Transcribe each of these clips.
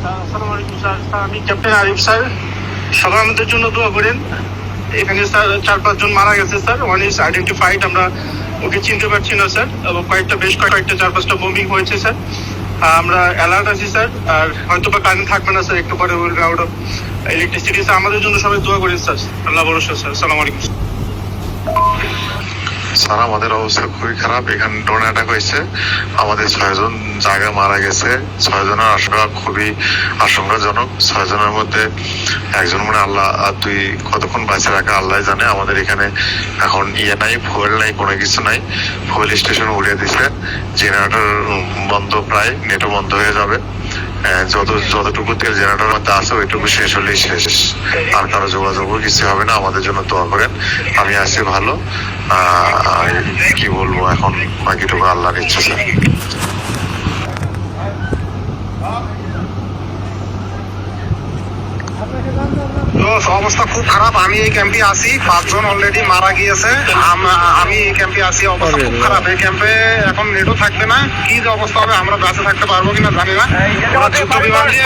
আসসালামু আলাইকুম স্যার। আমি ক্যাপ্টেন আরিফ স্যার। সবাই আমাদের জন্য দোয়া করেন। এখানে স্যার 4-5 জন মারা গেছে স্যার। ওয়ান ইজ আইডেন্টিফাইড, আমরা ওকে চিনতে পারছি না স্যার। এবং বেশ কয়েকটা 4-5টা বোমিং হয়েছে স্যার। আমরা অ্যালার্ট আছি স্যার। আর হয়তো বা কারেন্ট থাকবে না স্যার, একটু পরে will be out of electricity. আমাদের জন্য সবাই দোয়া করেন স্যার। আল্লাহ ভরসা স্যার। আসসালামু আলাইকুম স্যার। আমাদের অবস্থা খুবই খারাপ। এখানে ড্রোন অ্যাটাক হয়েছে, আমাদের 6 জন জায়গা মারা গেছে। 6 জনের আশঙ্কা খুবই আশঙ্কাজনক। 6 জনের মধ্যে একজন মানে আল্লাহ, আর 2 কতক্ষণ বাঁচে রাখা আল্লাহ জানে। আমাদের এখানে এখন নাই, ফুয়েল নাই, কোনো কিছু নাই। ফুয়েল স্টেশন উড়িয়ে দিছে, জেনারেটর বন্ধ, প্রায় নেটও বন্ধ হয়ে যাবে। যতটুকু তেল জেনারেটর মধ্যে আছে ওইটুকু শেষ হলেই শেষ, আর কারো যোগাযোগও কিছু হবে না। আমাদের জন্য দোয়া করেন। আমি আছি ভালো। কি বলবো এখন, বাকিটুকু আল্লাহর ইচ্ছা স্যার। অবস্থা খুব খারাপ। আমি এই ক্যাম্পে আছি, 5 জন অলরেডি মারা গিয়েছে। আমি এই ক্যাম্পে আছি, অবস্থা খুব খারাপ। এই ক্যাম্পে এখন নেটও থাকবে না। কি যে অবস্থা হবে, আমরা বেঁচে থাকতে পারবো কিনা জানি না। ওরা যুদ্ধ বিমান দিয়ে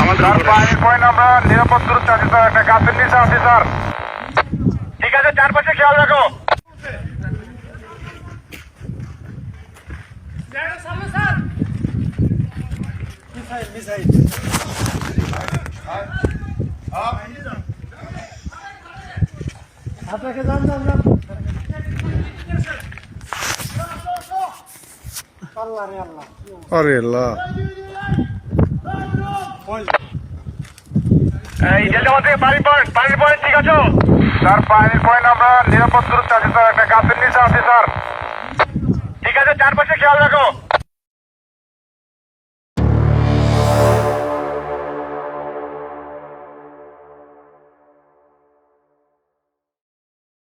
আমাদের আমরা নিরাপদ দূরত্বে আছি স্যার, একটা গাছের নিচে আছি স্যার। ঠিক আছে, চারপাশে খেয়াল রাখো। আপনাকে যান যান যান। আল্লাহ রে আল্লাহ, আরে আল্লাহ। এই জেলজামা থেকে পানির পয়েন্ট ঠিক আছে স্যার? পানির পয়েন্ট আমরা নিরাপদ দূরত্বে আছি স্যার, একটা গাছের নিচে আছি স্যার। ঠিক আছে, চারপাশে খেয়াল রাখো।